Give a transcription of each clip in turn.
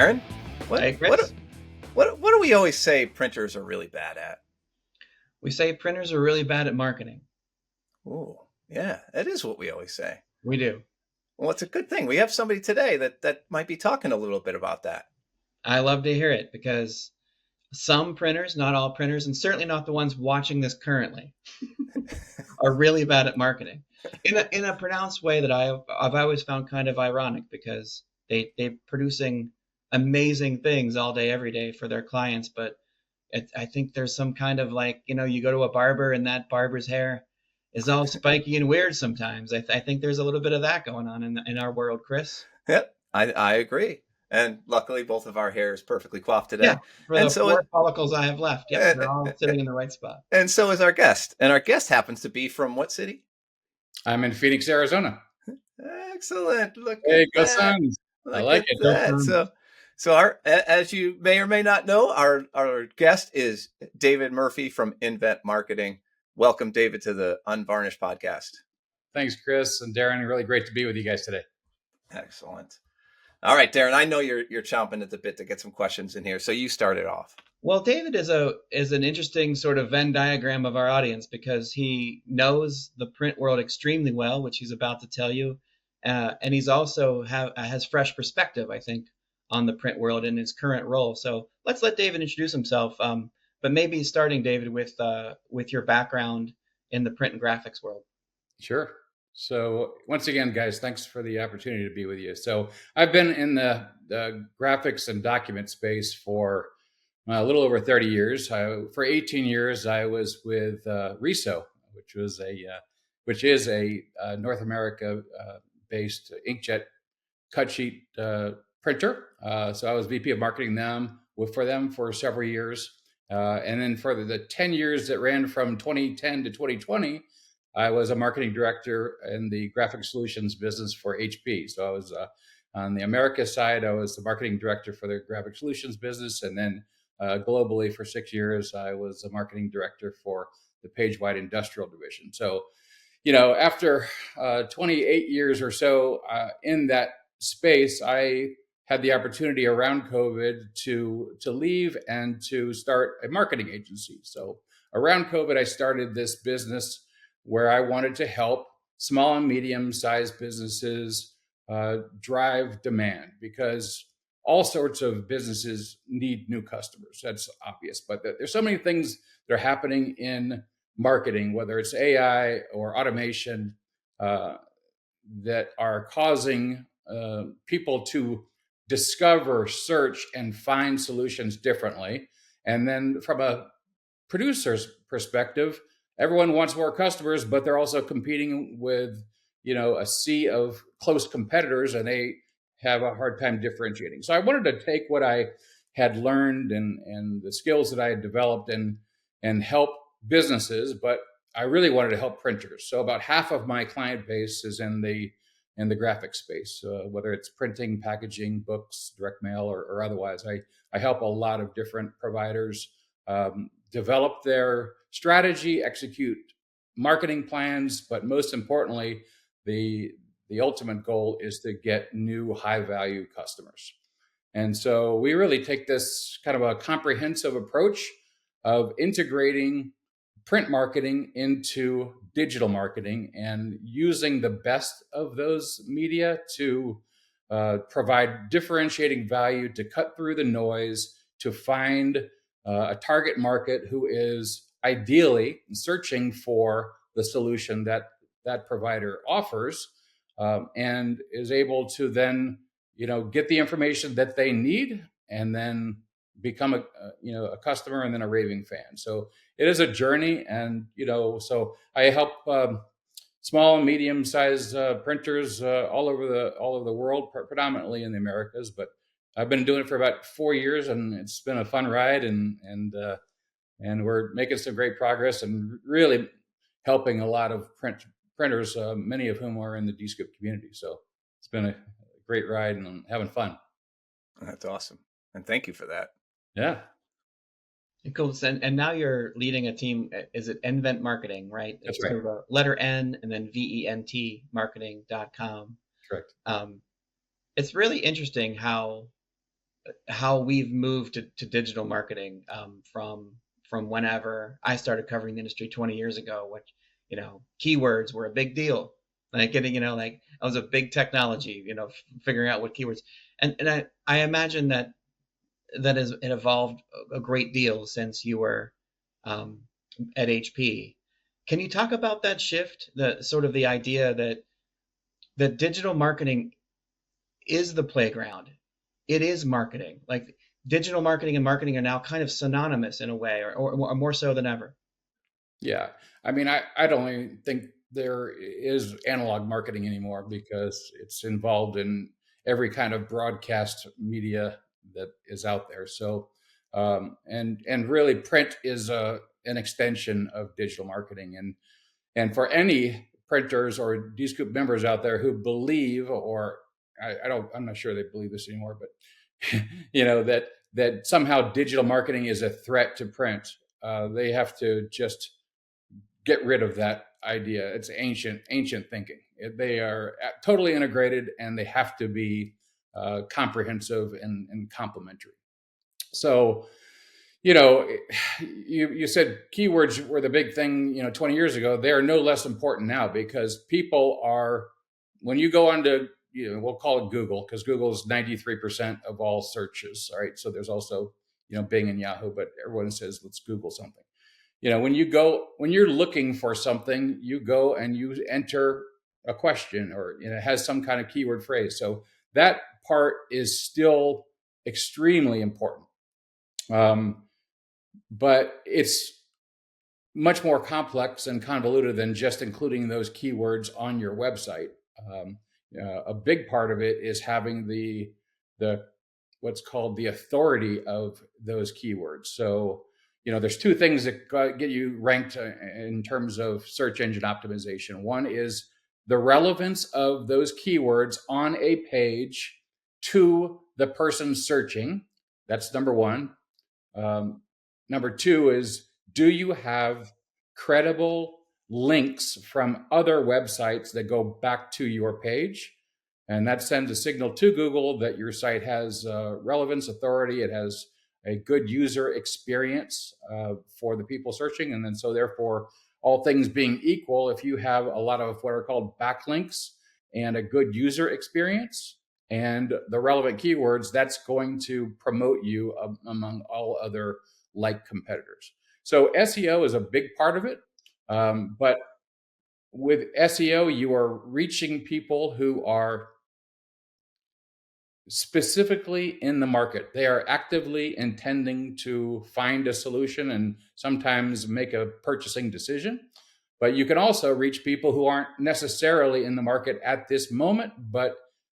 Darren, what Hey, what Chris. what do we always say printers are really bad at? We say printers are really bad at marketing. Oh, yeah, that is what we always say. We do. Well, it's a good thing we have somebody today that might be talking a little bit about that. I love to hear it because some printers, not all printers, and certainly not the ones watching this currently, are really bad at marketing in a pronounced way that I've always found kind of ironic because they're producing amazing things all day, every day for their clients. But I think there's some kind of like, you go to a barber and that barber's hair is all spiky and weird sometimes. I think there's a little bit of that going on in our world, Chris. Yep, I agree. And luckily, both of our hair is perfectly coiffed Yeah, today. for And the so, four follicles I have left. Yep, uh, they're all sitting in the right spot. and so is our guest. And our guest happens to be from what city? I'm in Phoenix, Arizona. Excellent. Look Hey, at go that. Suns. I Look like at it. Go that. Suns. So as you may or may not know, our guest is David Murphy from Invent Marketing. Welcome, David, to the Unvarnished podcast. Thanks, Chris and Darren. Really great to be with you guys today. Excellent. All right, Darren, I know you're chomping at the bit to get some questions in here, so you start it off. Well, David is an interesting sort of Venn diagram of our audience because he knows the print world extremely well, which he's about to tell you, and he's also has fresh perspective, I think, on the print world in his current role. So let's let David introduce himself, but maybe starting, David, with your background in the print and graphics world. Sure. So once again, guys, thanks for the opportunity to be with you. So I've been in the graphics and document space for a little over 30 years. For 18 years, I was with Riso, which is a North America based inkjet cut sheet printer. So I was VP of marketing for them for several years. And then for the 10 years that ran from 2010 to 2020, I was a marketing director in the graphic solutions business for HP. So I was on the America side, I was the marketing director for the graphic solutions business. And then globally for 6 years, I was a marketing director for the PageWide industrial division. So, after 28 years or so in that space, I had the opportunity around COVID to leave and to start a marketing agency. So around COVID, I started this business where I wanted to help small and medium-sized businesses drive demand, because all sorts of businesses need new customers. That's obvious, but there's so many things that are happening in marketing, whether it's AI or automation, that are causing people to discover, search, and find solutions differently. And then from a producer's perspective, everyone wants more customers, but they're also competing with, a sea of close competitors, and they have a hard time differentiating. So I wanted to take what I had learned and the skills that I had developed and help businesses, but I really wanted to help printers. So about half of my client base is in the graphic space, whether it's printing, packaging, books, direct mail, or otherwise. I help a lot of different providers develop their strategy, execute marketing plans, but most importantly, the ultimate goal is to get new high-value customers. And so we really take this kind of a comprehensive approach of integrating print marketing into digital marketing and using the best of those media to provide differentiating value, to cut through the noise, to find a target market who is ideally searching for the solution that provider offers, and is able to then get the information that they need and then become a customer and then a raving fan. So it is a journey, and so I help small and medium sized printers all over the world, predominantly in the Americas, but I've been doing it for about 4 years, and it's been a fun ride, and we're making some great progress and really helping a lot of printers, many of whom are in the Descript community. So it's been a great ride, and I'm having fun. That's awesome, and thank you for that. Yeah. Cool. And now you're leading a team. Is it Invent Marketing, right? That's it's right. Sort of a letter N and then VENT marketing.com. Correct. It's really interesting how how we've moved to digital marketing from whenever I started covering the industry 20 years ago, which, keywords were a big deal. Like getting, like that was a big technology, figuring out what keywords. And I imagine it evolved a great deal since you were um, at HP. Can you talk about that shift, the sort of the idea that digital marketing is the playground? It is marketing. Like digital marketing and marketing are now kind of synonymous in a way, or more so than ever. Yeah. I mean, I don't even think there is analog marketing anymore because it's involved in every kind of broadcast media that is out there. So, and really print is an extension of digital marketing. And for any printers or D-Scoop members out there who believe, or I'm not sure they believe this anymore, but that somehow digital marketing is a threat to print, they have to just get rid of that idea. It's ancient thinking. They are totally integrated, and they have to be comprehensive and complementary. So, you said keywords were the big thing, 20 years ago. They are no less important now because people are, when you go onto, we'll call it Google, because Google is 93% of all searches. All right. So there's also, Bing and Yahoo, but everyone says, let's Google something. When you're looking for something, you go and you enter a question, or it has some kind of keyword phrase. So that part is still extremely important. But it's much more complex and convoluted than just including those keywords on your website. A big part of it is having the what's called the authority of those keywords. So, there's two things that get you ranked in terms of search engine optimization. One is the relevance of those keywords on a page to the person searching. That's number one. Number two is, do you have credible links from other websites that go back to your page? And that sends a signal to Google that your site has relevance, authority, it has a good user experience for the people searching. And then so therefore, all things being equal, if you have a lot of what are called backlinks and a good user experience and the relevant keywords, that's going to promote you among all other like competitors. So SEO is a big part of it. But with SEO, you are reaching people who are specifically in the market. They are actively intending to find a solution and sometimes make a purchasing decision. But you can also reach people who aren't necessarily in the market at this moment, but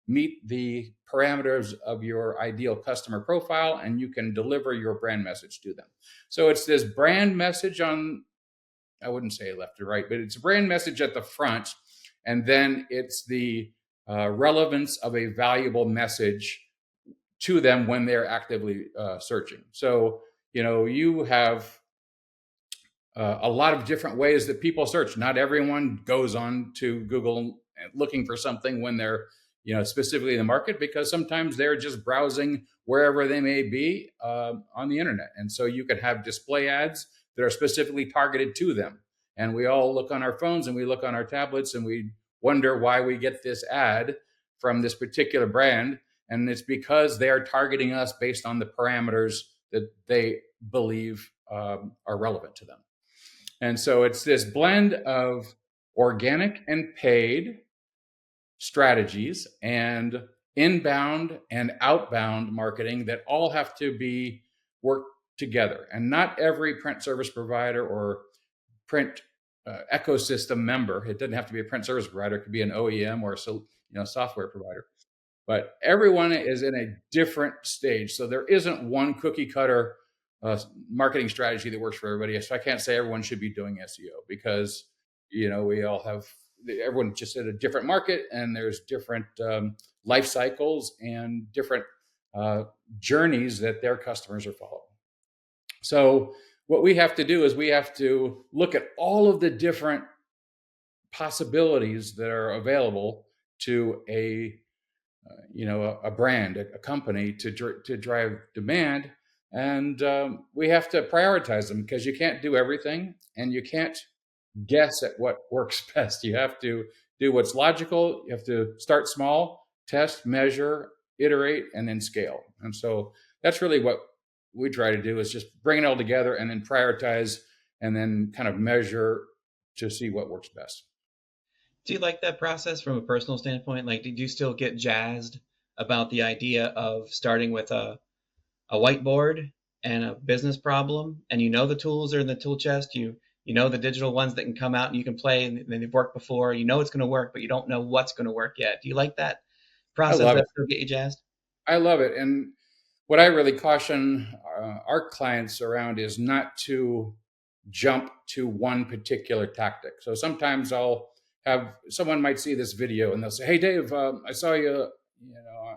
meet the parameters of your ideal customer profile, and you can deliver your brand message to them. So it's this brand message on, I wouldn't say left or right, but it's a brand message at the front, and then it's the relevance of a valuable message to them when they're actively searching. So, you have a lot of different ways that people search. Not everyone goes on to Google looking for something when they're, specifically in the market, because sometimes they're just browsing wherever they may be on the internet. And so you can have display ads that are specifically targeted to them. And we all look on our phones and we look on our tablets and we wonder why we get this ad from this particular brand. And it's because they are targeting us based on the parameters that they believe are relevant to them. And so it's this blend of organic and paid strategies and inbound and outbound marketing that all have to be worked together. And not every print service provider or print ecosystem member, it doesn't have to be a print service provider, it could be an OEM or a software provider. But everyone is in a different stage. So there isn't one cookie cutter marketing strategy that works for everybody. So I can't say everyone should be doing SEO because, we all have, everyone just at a different market, and there's different life cycles and different journeys that their customers are following. So what we have to do is we have to look at all of the different possibilities that are available to a a brand, a company to drive demand. And we have to prioritize them because you can't do everything and you can't guess at what works best. You have to do what's logical. You have to start small, test, measure, iterate, and then scale. And so that's really what we try to do, is just bring it all together and then prioritize and then kind of measure to see what works best. Do you like that process from a personal standpoint? Like, did you still get jazzed about the idea of starting with a whiteboard and a business problem, and you know the tools are in the tool chest, you know the digital ones that can come out and you can play and they've worked before, you know it's going to work, but you don't know what's going to work yet. Do you like that I process love it. that still get you jazzed? I love it. And what I really caution our clients around is not to jump to one particular tactic. So sometimes I'll have someone might see this video and they'll say, "Hey, Dave, I saw you,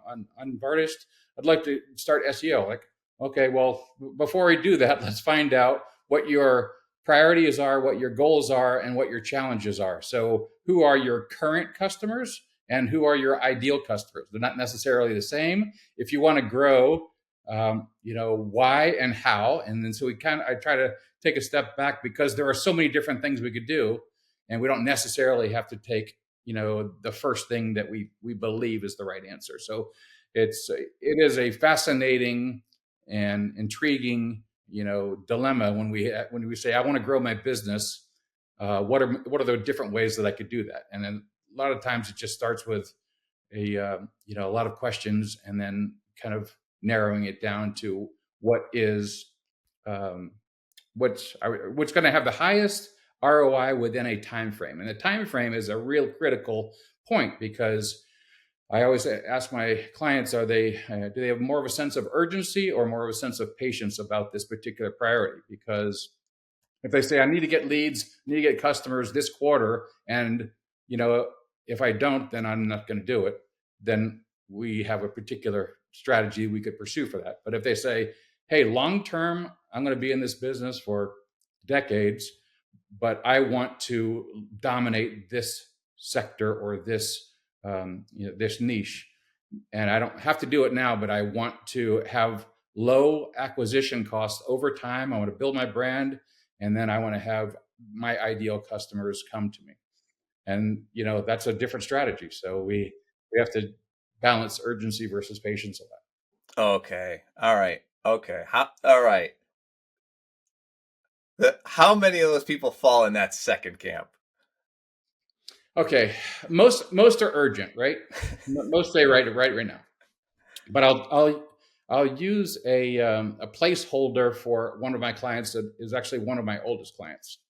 on Unvarnished. I'd like to start SEO." Like, okay, well, before we do that, let's find out what your priorities are, what your goals are, and what your challenges are. So, who are your current customers and who are your ideal customers? They're not necessarily the same. If you want to grow, why and how. And then so I try to take a step back because there are so many different things we could do, and we don't necessarily have to take the first thing that we believe is the right answer. So it is a fascinating and intriguing dilemma when we say, I want to grow my business. What are the different ways that I could do that? And then a lot of times it just starts with a lot of questions, and then kind of narrowing it down to what is what's going to have the highest ROI within a time frame. And the time frame is a real critical point, because I always ask my clients, do they have more of a sense of urgency or more of a sense of patience about this particular priority? Because if they say, I need to get leads, I need to get customers this quarter, and if I don't, then I'm not going to do it, then we have a particular strategy we could pursue for that. But if they say, hey, long term, I'm going to be in this business for decades, but I want to dominate this sector or this this niche, and I don't have to do it now, but I want to have low acquisition costs over time. I want to build my brand, and then I want to have my ideal customers come to me. And that's a different strategy. So we have to balance urgency versus patience of that. Okay. All right. Okay. All right. How many of those people fall in that second camp? Okay, most are urgent, right? Most say right now. But I'll use a placeholder for one of my clients that is actually one of my oldest clients,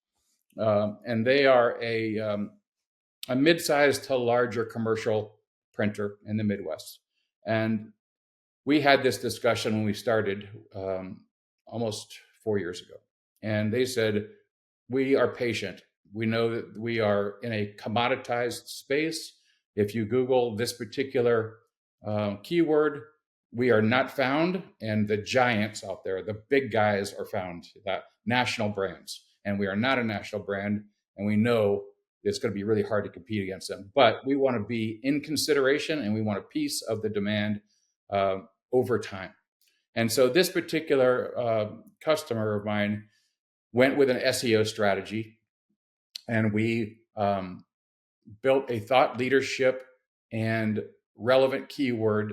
and they are a mid-sized to larger commercial printer in the Midwest. And we had this discussion when we started almost 4 years ago, and they said, we are patient. We know that we are in a commoditized space. If you Google this particular keyword, we are not found, and the giants out there, the big guys, are found, that national brands, and we are not a national brand, and we know it's going to be really hard to compete against them. But we want to be in consideration, and we want a piece of the demand over time. And so this particular customer of mine went with an SEO strategy, and we built a thought leadership and relevant keyword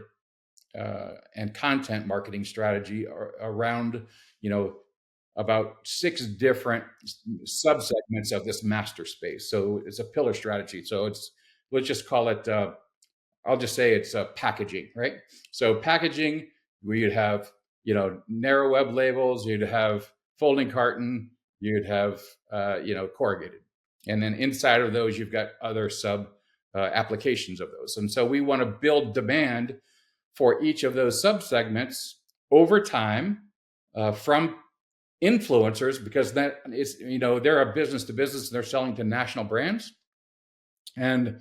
and content marketing strategy around, about 6 different subsegments of this master space. So it's a pillar strategy. So let's just call it, I'll just say it's packaging, right? So packaging, where you'd have, narrow web labels, you'd have folding carton, you'd have, corrugated. And then inside of those, you've got other sub applications of those. And so we want to build demand for each of those subsegments over time from influencers, because that is, they're a business to business, and they're selling to national brands. And,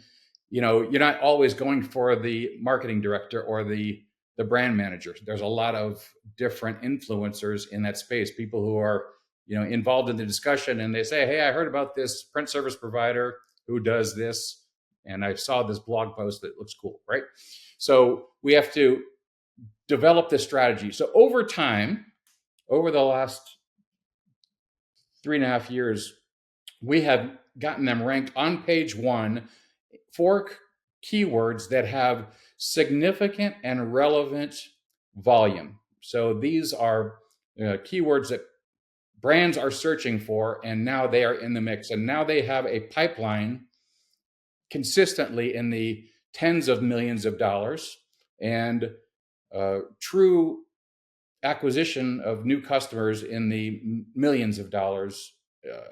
you're not always going for the marketing director or the brand manager. There's a lot of different influencers in that space, people who are, involved in the discussion, and they say, hey, I heard about this print service provider who does this, and I saw this blog post that looks cool, right? So we have to develop this strategy. So over time, over the last 3.5 years, we have gotten them ranked on page one for keywords that have significant and relevant volume. So these are keywords that brands are searching for, and now they are in the mix. And now they have a pipeline consistently in the tens of millions of dollars, and true acquisition of new customers in the millions of dollars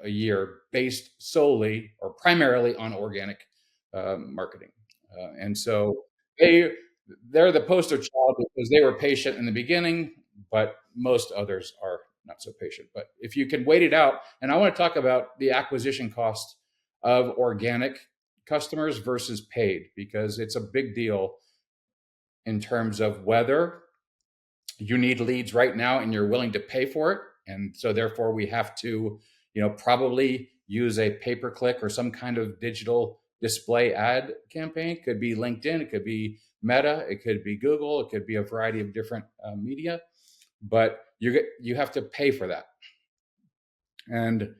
a year, based solely or primarily on organic marketing. And so they're the poster child because they were patient in the beginning, but most others are not so patient. But if you can wait it out, and I want to talk about the acquisition cost of organic customers versus paid, because it's a big deal in terms of whether you need leads right now and you're willing to pay for it. And so therefore we have to, probably use a pay-per-click or some kind of digital display ad campaign. It could be LinkedIn, it could be Meta, it could be Google, it could be a variety of different media, but you have to pay for that. And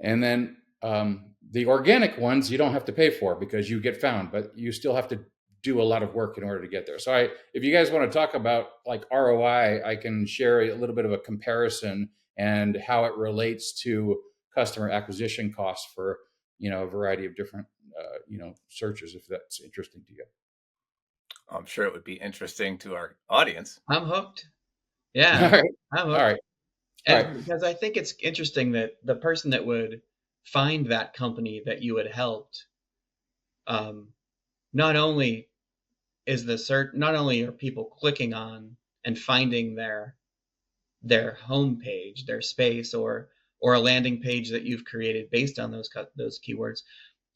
then the organic ones you don't have to pay for because you get found, but you still have to do a lot of work in order to get there. So if you guys want to talk about like ROI, I can share a little bit of a comparison and how it relates to customer acquisition costs for, a variety of different, searches, if that's interesting to you. I'm sure it would be interesting to our audience. I'm hooked. Yeah, All right. I'm hooked. All right. And because I think it's interesting that the person that would find that company that you had helped, not only is the search, not only are people clicking on and finding their homepage, their space, or a landing page that you've created based on those keywords,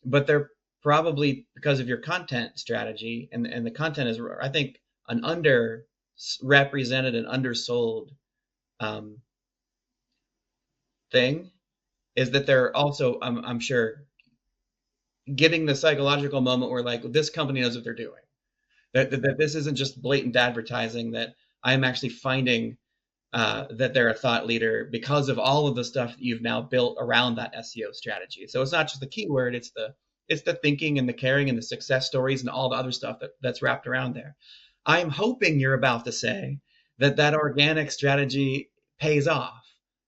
but they're probably, because of your content strategy, and the content is, I think, an underrepresented and undersold thing, is that they're also, I'm sure, getting the psychological moment where like, this company knows what they're doing. That this isn't just blatant advertising, that I'm actually finding that they're a thought leader because of all of the stuff that you've now built around that SEO strategy. So it's not just the keyword, it's the thinking and the caring and the success stories and all the other stuff that's wrapped around there. I'm hoping you're about to say that organic strategy pays off,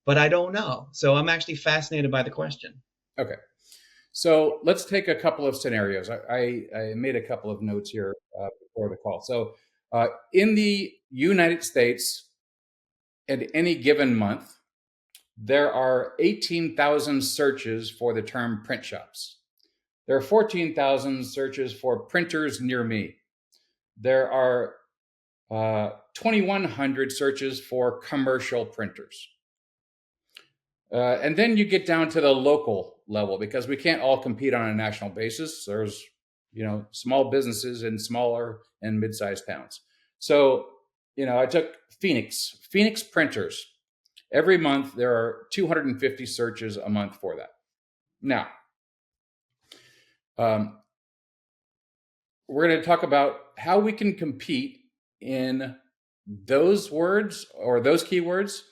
but I don't know. So I'm actually fascinated by the question. Okay. So let's take a couple of scenarios. I made a couple of notes here before the call. So in the United States, at any given month, there are 18,000 searches for the term print shops. There are 14,000 searches for printers near me. There are 2,100 searches for commercial printers. And then you get down to the local level, because we can't all compete on a national basis. There's, small businesses in smaller and mid-sized towns. So, I took Phoenix printers. Every month, there are 250 searches a month for that. Now, we're going to talk about how we can compete in those words or those keywords,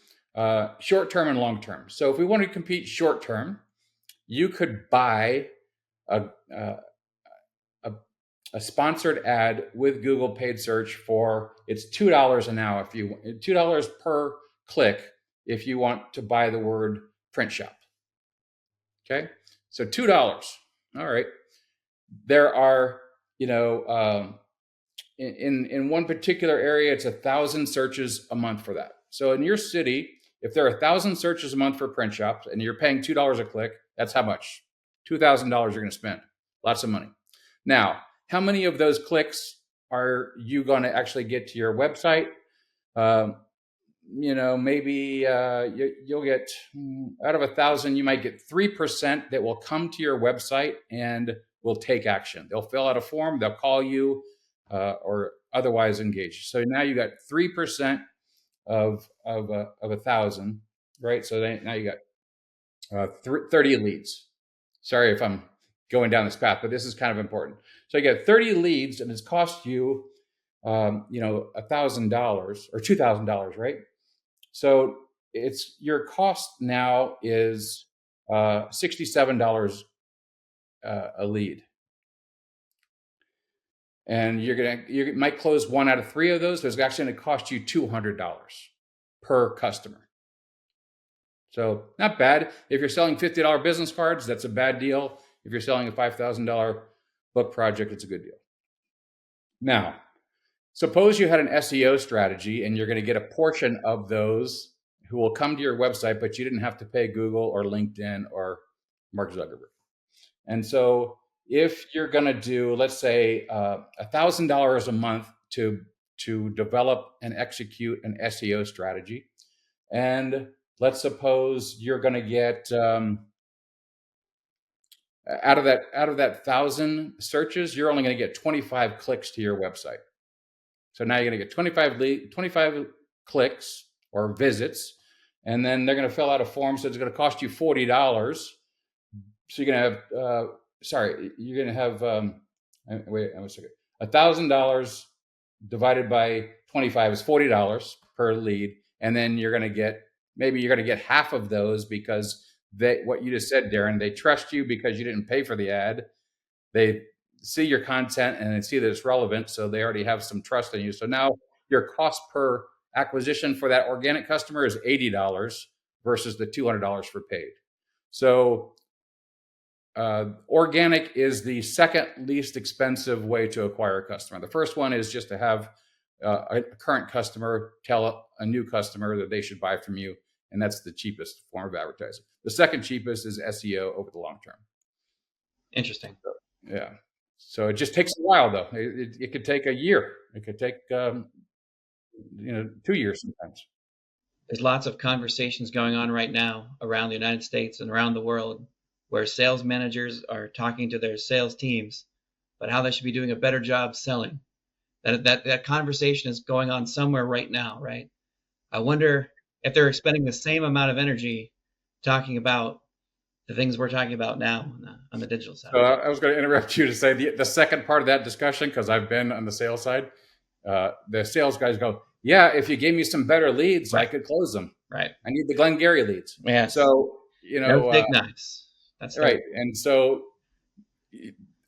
short-term and long-term. So if we want to compete short-term, you could buy a sponsored ad with Google paid search for, it's $2 an hour, $2 per click if you want to buy the word print shop. Okay, so $2. All right. There are, in one particular area, it's 1,000 searches a month for that. So in your city, if there are 1,000 searches a month for print shops and you're paying $2 a click, that's how much? $2,000 you're going to spend. Lots of money. Now, how many of those clicks are you going to actually get to your website? Maybe you'll get, out of 1,000, you might get 3% that will come to your website and will take action. They'll fill out a form, they'll call you, or otherwise engage. So now you got 3% of 1,000, right? So now you got 30 leads. Sorry if I'm going down this path, but this is kind of important. So you get 30 leads, and it's cost you, $1,000 or $2,000, right? So it's your cost now is $67 a lead, and you might close 1 out of 3 of those. So it's actually going to cost you $200 per customer. So not bad. If you're selling $50 business cards, that's a bad deal. If you're selling a $5,000 book project, it's a good deal. Now, suppose you had an SEO strategy and you're going to get a portion of those who will come to your website, but you didn't have to pay Google or LinkedIn or Mark Zuckerberg. And so if you're going to do, let's say, $1,000 a month to develop and execute an SEO strategy, and let's suppose you're going to get out of that 1,000 searches, you're only going to get 25 clicks to your website. So now you're going to get 25 clicks or visits, and then they're going to fill out a form. So it's going to cost you $40. So you're going to have, you're going to have, wait a second, $1,000 divided by 25 is $40 per lead, and then you're going to get half of those because what you just said, Darren, they trust you because you didn't pay for the ad. They see your content and they see that it's relevant, so they already have some trust in you. So now your cost per acquisition for that organic customer is $80 versus the $200 for paid. So organic is the second least expensive way to acquire a customer. The first one is just to have a current customer tell a new customer that they should buy from you, and that's the cheapest form of advertising. The second cheapest is SEO over the long term. Interesting. Yeah. So it just takes a while, though. It could take a year. It could take 2 years sometimes. There's lots of conversations going on right now around the United States and around the world where sales managers are talking to their sales teams about how they should be doing a better job selling. That conversation is going on somewhere right now, right? I wonder if they're spending the same amount of energy talking about the things we're talking about now on the digital side. So I was going to interrupt you to say the second part of that discussion, because I've been on the sales side. The sales guys go, yeah, if you gave me some better leads, right, I could close them. Right. I need the Glengarry leads. Yeah. So, those big knives. That's right. And so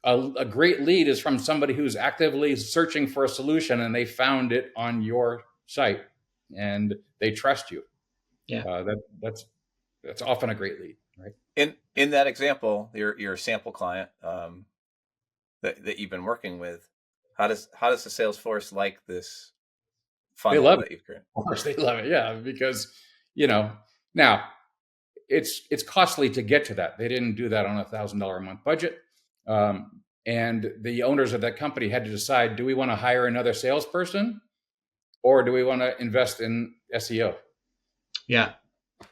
a great lead is from somebody who's actively searching for a solution and they found it on your site and they trust you. Yeah. That's often a great lead, right? In that example, your sample client that you've been working with, how does the sales force like this funnel that you've created? Of course, they love it. Yeah, because now it's costly to get to that. They didn't do that on a $1,000 a month budget, and the owners of that company had to decide: do we want to hire another salesperson, or do we want to invest in SEO? Yeah.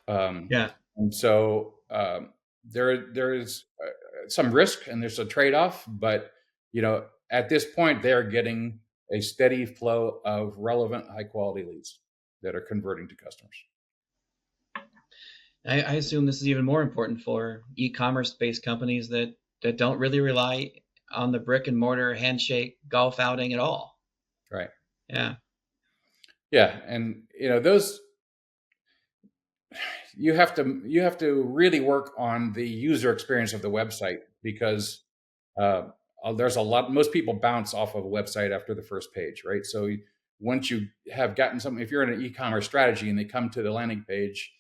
And so there is some risk and there's a trade-off, but at this point they're getting a steady flow of relevant, high-quality leads that are converting to customers. I assume this is even more important for e-commerce based companies that don't really rely on the brick and mortar handshake golf outing at all. Right. Yeah. Yeah, and those. You have to really work on the user experience of the website, because there's a lot. Most people bounce off of a website after the first page, right? So once you have gotten something, if you're in an e-commerce strategy and they come to the landing page,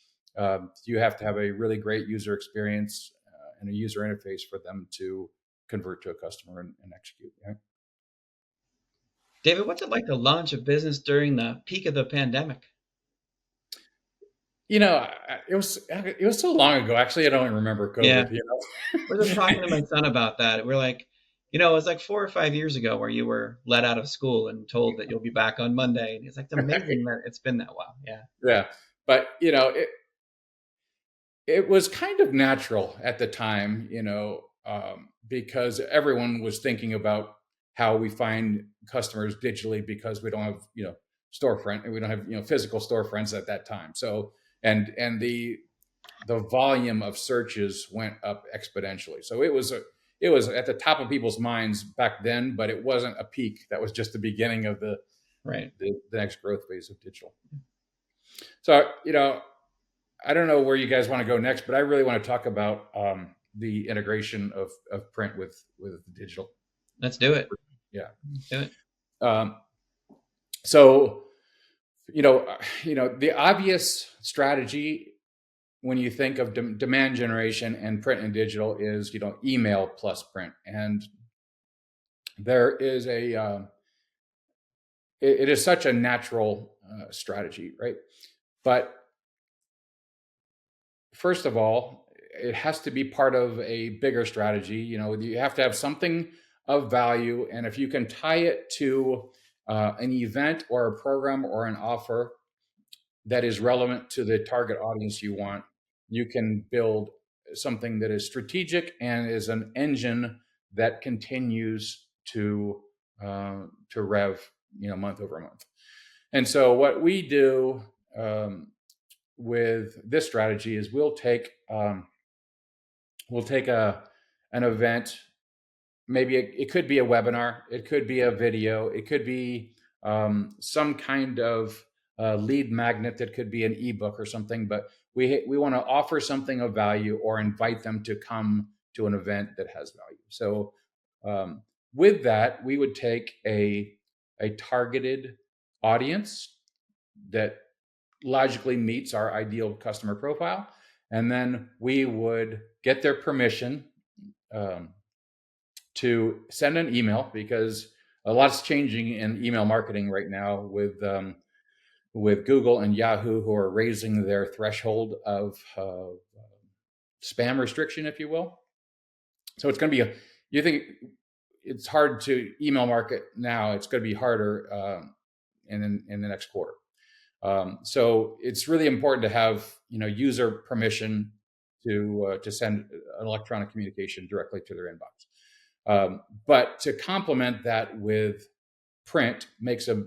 you have to have a really great user experience and a user interface for them to convert to a customer and execute. Right? David, what's it like to launch a business during the peak of the pandemic? It was so long ago. Actually, I don't even remember COVID. Yeah. We're just talking to my son about that. We're like, it was like 4 or 5 years ago where you were let out of school and told that you'll be back on Monday. And it's like, it's amazing that it's been that while. Yeah. Yeah. But, it was kind of natural at the time, because everyone was thinking about how we find customers digitally, because we don't have, storefront, we don't have, physical storefronts at that time. So, and the volume of searches went up exponentially. So it it was at the top of people's minds back then, but it wasn't a peak. That was just the beginning of the next growth phase of digital. So, I don't know where you guys want to go next, but I really want to talk about the integration of print with digital. Let's do it. Yeah. Let's do it. So, the obvious strategy when you think of demand generation and print and digital is, email plus print. And there is it is such a natural strategy, right? But first of all, it has to be part of a bigger strategy. You have to have something of value. And if you can tie it to an event or a program or an offer that is relevant to the target audience you want, you can build something that is strategic and is an engine that continues to rev, month over month. And so what we do with this strategy is we'll take an event. Maybe it could be a webinar, it could be a video, it could be some kind of lead magnet, that could be an ebook or something. But we want to offer something of value or invite them to come to an event that has value. So with that, we would take a targeted audience that logically meets our ideal customer profile, and then we would get their permission to send an email, because a lot's changing in email marketing right now with Google and Yahoo, who are raising their threshold of spam restriction, if you will. So it's going to be you think it's hard to email market now, it's going to be harder in the next quarter. So it's really important to have user permission to send an electronic communication directly to their inbox. But to complement that with print makes a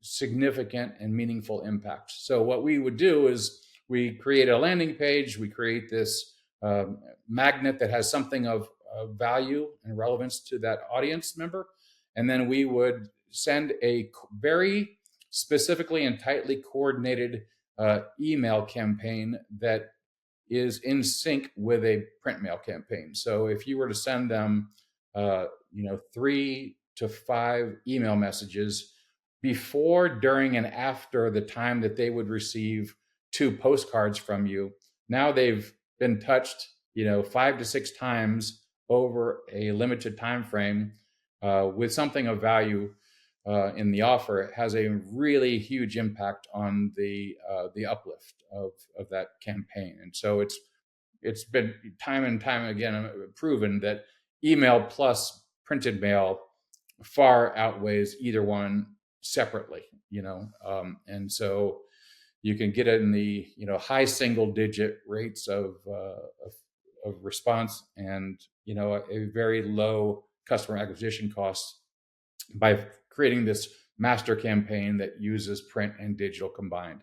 significant and meaningful impact. So what we would do is we create a landing page, we create this magnet that has something of value and relevance to that audience member, and then we would send a very specifically and tightly coordinated email campaign that is in sync with a print mail campaign. So if you were to send them 3 to 5 email messages before, during, and after the time that they would receive 2 postcards from you, now they've been touched 5 to 6 times over a limited time frame with something of value in the offer. It has a really huge impact on the uplift of that campaign. And so it's been time and time again proven that email plus printed mail far outweighs either one separately, and so you can get it in the high single digit rates of response, and a very low customer acquisition cost by creating this master campaign that uses print and digital combined.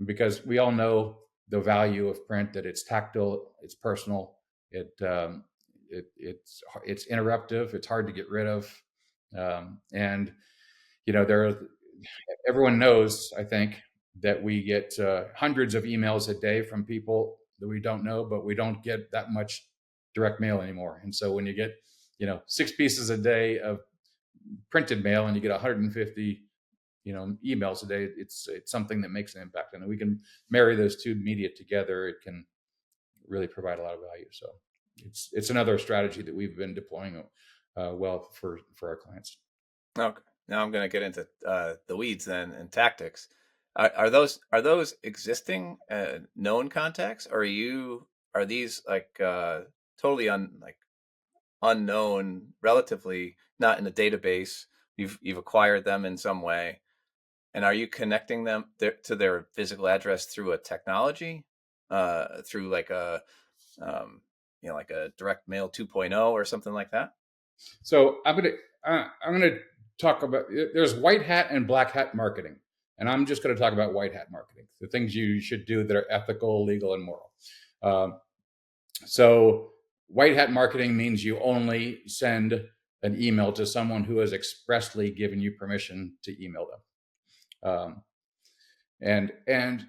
Because we all know the value of print, that it's tactile, it's personal, it's interruptive, it's hard to get rid of, and everyone knows, I think, that we get hundreds of emails a day from people that we don't know, but we don't get that much direct mail anymore. And so when you get 6 pieces a day of printed mail and you get 150 emails a day, it's something that makes an impact. And we can marry those two media together, it can really provide a lot of value. So it's another strategy that we've been deploying well for our clients. Okay, now I'm going to get into the weeds then, and tactics. Are those existing known contacts, or are these like totally unknown, relatively not in a database? You've acquired them in some way, and are you connecting them to their physical address through a technology, through like a like a direct mail 2.0 or something like that? So I'm gonna talk about, there's white hat and black hat marketing, and I'm just going to talk about white hat marketing, the things you should do that are ethical, legal, and moral. So white hat marketing means you only send an email to someone who has expressly given you permission to email them. And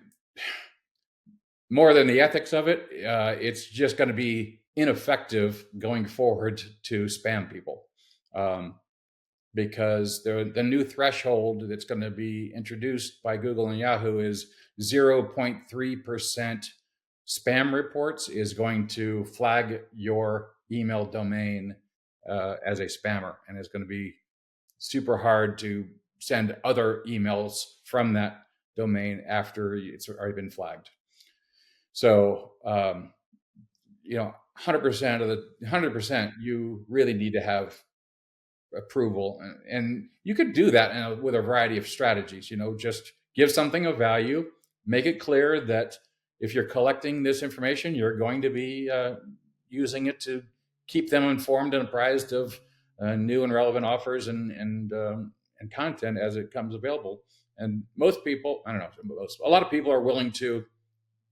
more than the ethics of it, it's just going to be ineffective going forward to spam people. Because the new threshold that's going to be introduced by Google and Yahoo is 0.3% spam reports is going to flag your email domain as a spammer, and it's going to be super hard to send other emails from that domain after it's already been flagged. So, 100%, you really need to have approval, and you could do that with a variety of strategies. Just give something of value, make it clear that if you're collecting this information, you're going to be using it to keep them informed and apprised of new and relevant offers and content as it comes available. And most people, I don't know, a lot of people are willing to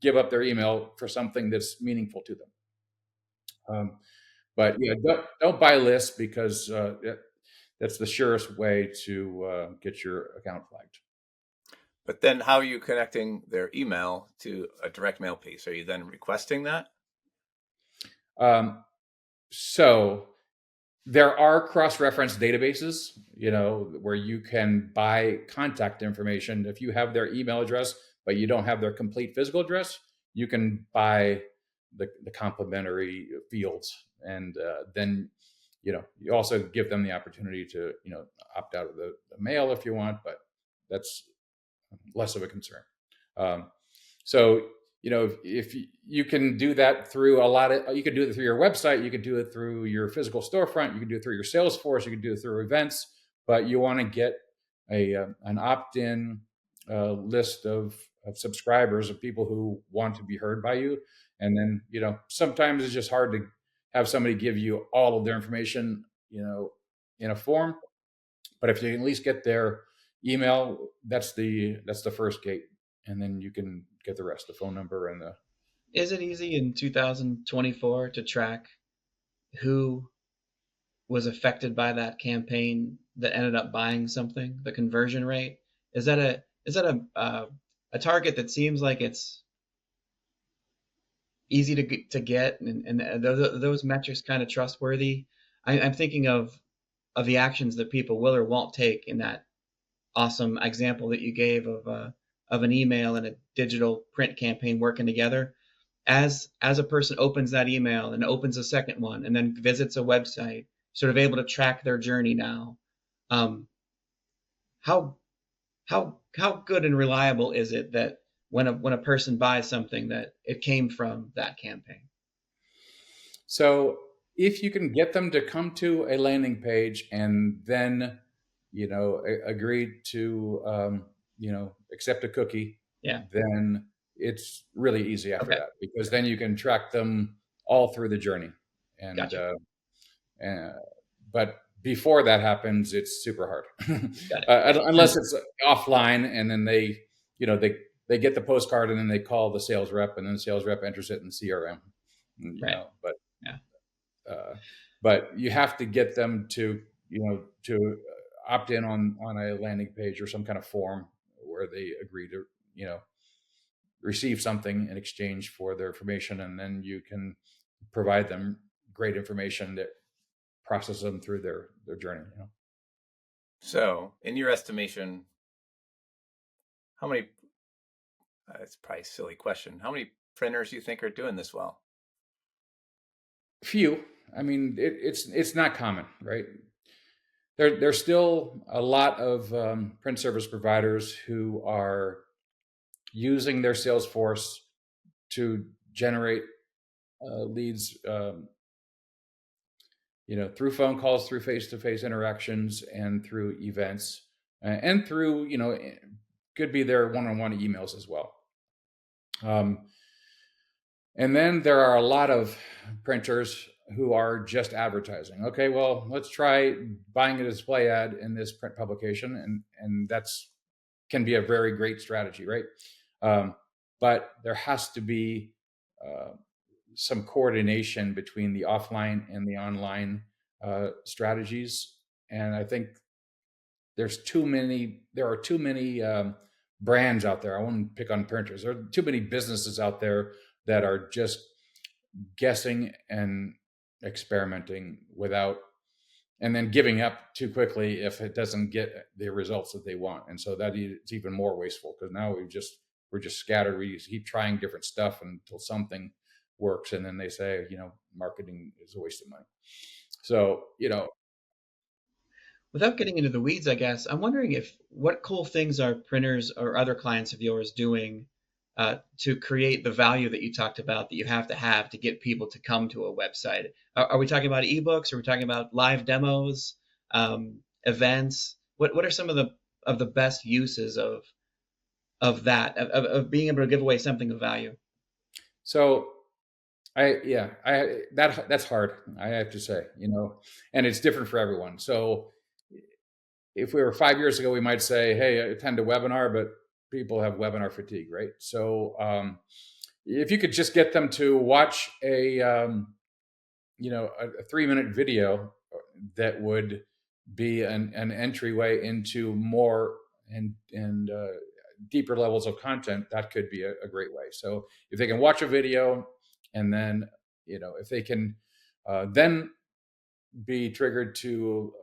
give up their email for something that's meaningful to them. But don't buy lists, because that's the surest way to get your account flagged. But then how are you connecting their email to a direct mail piece? Are you then requesting that? So there are cross-reference databases, where you can buy contact information. If you have their email address, but you don't have their complete physical address, you can buy the complementary fields. And then, you also give them the opportunity to, opt out of the mail if you want, but that's less of a concern. So, if you can do that through you could do it through your website, you could do it through your physical storefront, you could do it through your Salesforce, you could do it through events, but you want to get an opt-in list of subscribers, of people who want to be heard by you. And then, sometimes it's just hard to have somebody give you all of their information, in a form. But if you can at least get their email, that's the first gate, and then you can get the rest, the phone number and the. Is it easy in 2024 to track who was affected by that campaign that ended up buying something? The conversion rate, is that a target that seems like it's easy to get, and those metrics kind of trustworthy? I'm thinking of the actions that people will or won't take in that awesome example that you gave of an email and a digital print campaign working together. As a person opens that email and opens a second one and then visits a website, sort of able to track their journey now, how good and reliable is it that when a person buys something that it came from that campaign? So if you can get them to come to a landing page and then, agree to, accept a cookie, Yeah. then it's really easy after Okay. that, because then you can track them all through the journey. And, Gotcha. But before that happens, it's super hard. Got it. Unless it's offline, and then they get the postcard and then they call the sales rep, and then the sales rep enters it in CRM. Right. But yeah. But you have to get them to opt in on a landing page or some kind of form where they agree to receive something in exchange for their information, and then you can provide them great information that processes them through their journey. So, in your estimation, how many? It's probably a silly question. How many printers do you think are doing this well? Few. I mean, it's not common, right? There's still a lot of print service providers who are using their Salesforce to generate leads, through phone calls, through face-to-face interactions, and through events, and through, could be their one-on-one emails as well. And then there are a lot of printers who are just advertising. Okay, well, let's try buying a display ad in this print publication, and that's can be a very great strategy, right? But there has to be some coordination between the offline and the online strategies. And I think there are too many brands out there. I won't pick on printers. There are too many businesses out there that are just guessing and experimenting and then giving up too quickly if it doesn't get the results that they want. And so that it's even more wasteful, because now we're just scattered. We keep trying different stuff until something works, and then they say, marketing is a waste of money. So, Without getting into the weeds, I guess, I'm wondering what cool things are printers or other clients of yours doing to create the value that you talked about that you have to get people to come to a website. Are we talking about ebooks? Are we talking about live demos, events? What are some of the best uses of being able to give away something of value? So that's hard, I have to say, and it's different for everyone. So if we were 5 years ago, we might say, hey, attend a webinar, but people have webinar fatigue, right? So if you could just get them to watch a 3-minute video that would be an entryway into more and deeper levels of content, that could be a great way. So if they can watch a video, and then if they can then be triggered to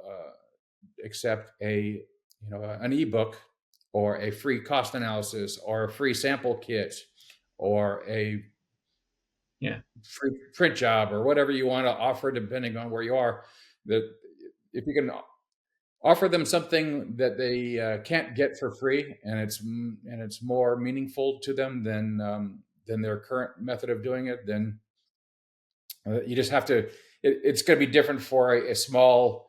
accept an ebook or a free cost analysis or a free sample kit or a free print job or whatever you want to offer, depending on where you are, that if you can offer them something that they can't get for free, and it's more meaningful to them than their current method of doing it, then you just have to. It's going to be different for a small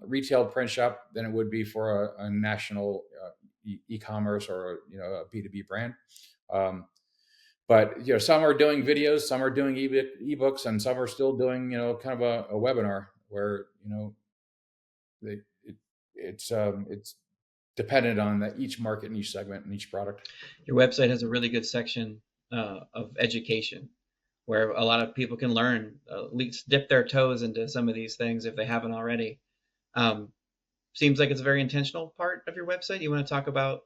retail print shop than it would be for a national e-commerce or a B2B brand. But some are doing videos, some are doing ebooks, and some are still doing kind of a webinar where it's dependent on each market and each segment and each product. Your website has a really good section of education, where a lot of people can learn, at least dip their toes into some of these things if they haven't already. Seems like it's a very intentional part of your website. You want to talk about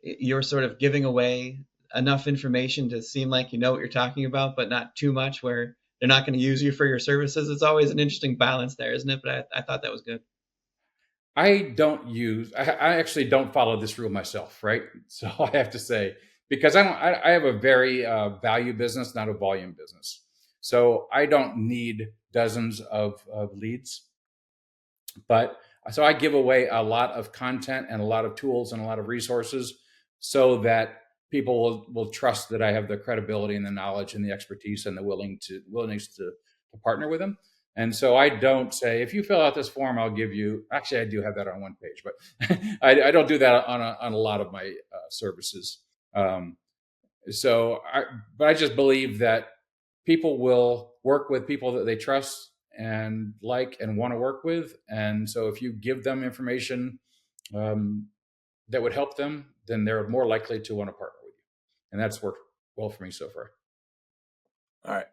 your sort of giving away enough information to seem like you know what you're talking about, but not too much where they're not going to use you for your services. It's always an interesting balance there, isn't it? But I thought that was good. I actually don't follow this rule myself, right? So I have to say, because I have a very value business, not a volume business. So I don't need dozens of leads. But so I give away a lot of content and a lot of tools and a lot of resources so that people will trust that I have the credibility and the knowledge and the expertise and the willingness to partner with them. And so I don't say, if you fill out this form, I'll give you. Actually, I do have that on one page, but I don't do that on a lot of my services. But I just believe that people will work with people that they trust and like and want to work with. And so if you give them information that would help them, then they're more likely to want to partner with you. And that's worked well for me so far. All right.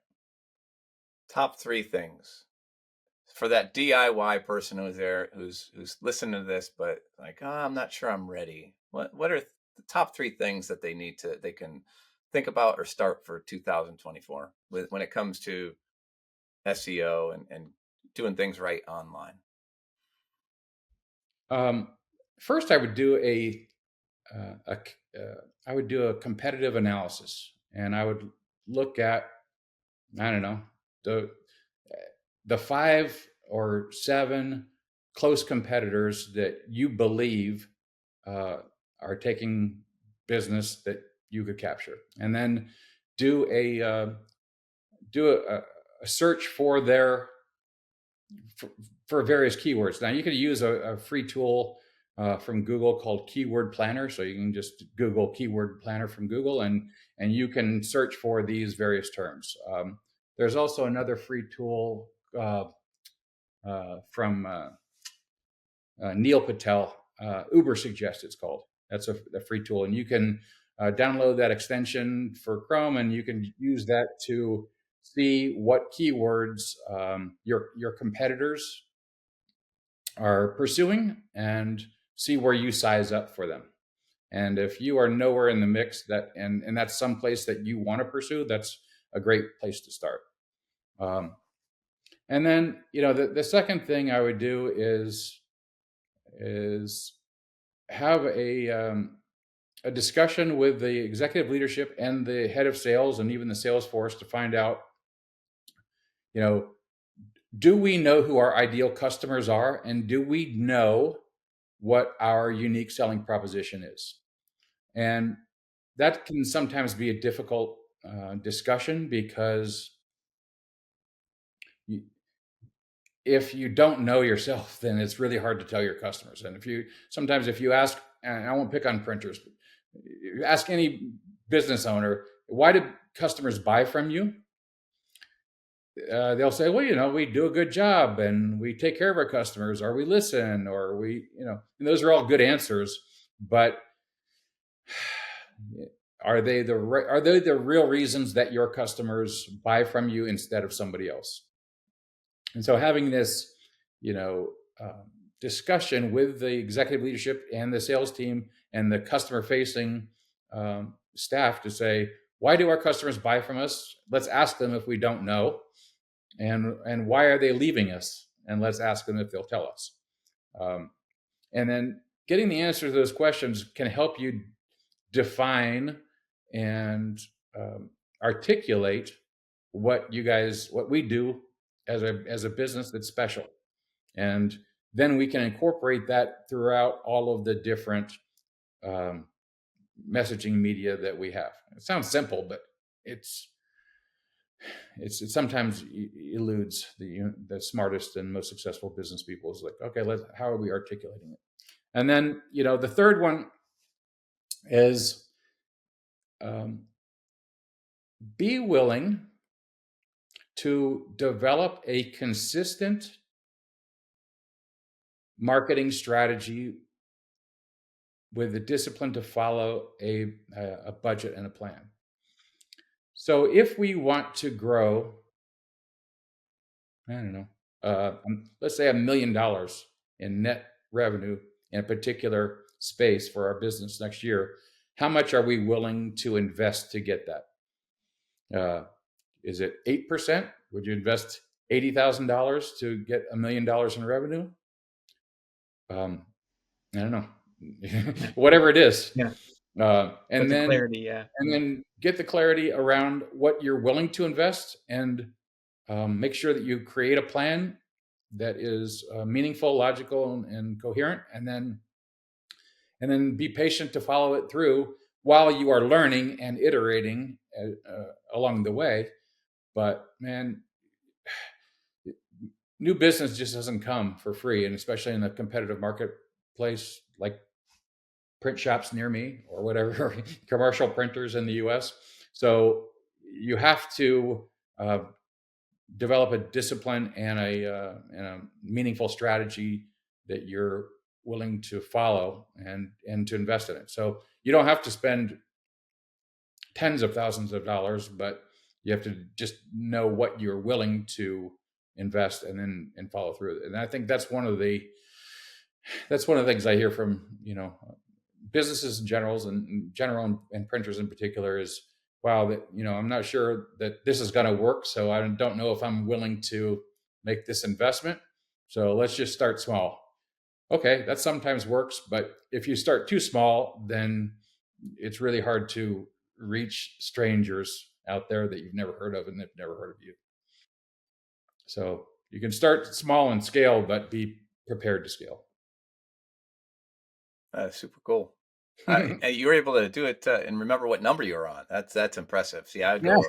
Top 3 things for that DIY person who's listening to this, but like, I'm not sure I'm ready. What are the top 3 things that they can think about or start for 2024 when it comes to SEO and doing things right online? First, I would do a competitive analysis, and I would look at, I don't know, the 5 or 7 close competitors that you believe are taking business that you could capture, and then do a search for various keywords. Now you could use a free tool from Google called Keyword Planner. So you can just Google Keyword Planner from Google, and you can search for these various terms. There's also another free tool from Neil Patel, Uber Suggest it's called. That's a free tool, and you can download that extension for Chrome, and you can use that to see what keywords your competitors are pursuing, and see where you size up for them. And if you are nowhere in the mix, and that's some place that you want to pursue, that's a great place to start. And then, the second thing I would do is have a discussion with the executive leadership and the head of sales and even the sales force to find out, do we know who our ideal customers are, and do we know what our unique selling proposition is? And that can sometimes be a difficult discussion, because if you don't know yourself, then it's really hard to tell your customers. And if you ask, and I won't pick on printers, but you ask any business owner, why do customers buy from you? They'll say, well, we do a good job and we take care of our customers, or we listen, or and those are all good answers. But are they the real reasons that your customers buy from you instead of somebody else? And so having this, discussion with the executive leadership and the sales team and the customer-facing staff to say, why do our customers buy from us? Let's ask them if we don't know. And why are they leaving us? And let's ask them if they'll tell us. And then getting the answer to those questions can help you define and articulate what we do as a business that's special. And then we can incorporate that throughout all of the different messaging media that we have. It sounds simple, but it sometimes eludes the smartest and most successful business people. Is like, okay, how are we articulating it? And then, the third one is be willing to develop a consistent marketing strategy with the discipline to follow a budget and a plan. So if we want to grow, I don't know, let's say $1 million in net revenue in a particular space for our business next year, how much are we willing to invest to get that? Is it 8%? Would you invest $80,000 to get $1 million in revenue? I don't know. Whatever it is. Yeah. And then clarity, yeah. And then get the clarity around what you're willing to invest, and make sure that you create a plan that is meaningful, logical, and coherent, and then be patient to follow it through while you are learning and iterating along the way. But man, new business just doesn't come for free, and especially in a competitive marketplace like print shops near me or whatever, commercial printers in the US. So you have to develop a discipline and a meaningful strategy that you're willing to follow and to invest in it. So you don't have to spend tens of thousands of dollars, but you have to just know what you're willing to invest and follow through. And I think that's one of the things I hear from businesses in general and printers in particular is, wow, that I'm not sure that this is going to work, so I don't know if I'm willing to make this investment. So let's just start small. Okay, that sometimes works, but if you start too small, then it's really hard to reach strangers out there that you've never heard of and they've never heard of you. So you can start small and scale, but be prepared to scale. Super cool. You were able to do it and remember what number you were on. That's impressive. See, I would go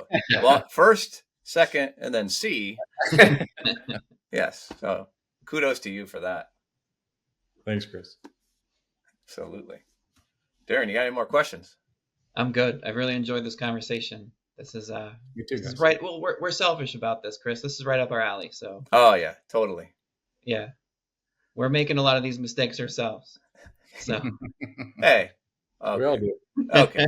first, second, and then C. Yes. So kudos to you for that. Thanks, Chris. Absolutely. Darren, you got any more questions? I'm good. I really enjoyed this conversation. This is you too, this is right. Well, we're selfish about this, Chris. This is right up our alley. So. Oh yeah, totally. Yeah, we're making a lot of these mistakes ourselves. So. Hey. Okay. We all do. Okay.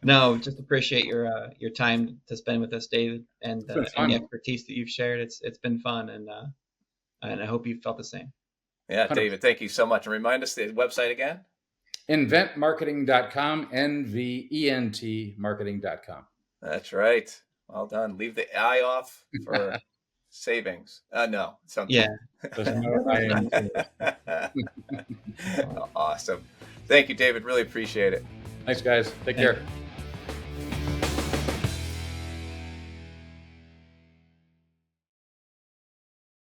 No, just appreciate your time to spend with us, David, It's been and the fun. expertise that you've shared. It's been fun, and I hope you felt the same. Yeah, 100%. David, thank you so much. And remind us the website again. Inventmarketing.com, NVENT marketing.com. That's right. Well done. Leave the I off for savings. No, something. Yeah. There's Yeah. no I in Awesome. Thank you, David. Really appreciate it. Thanks, guys. Take Thank care.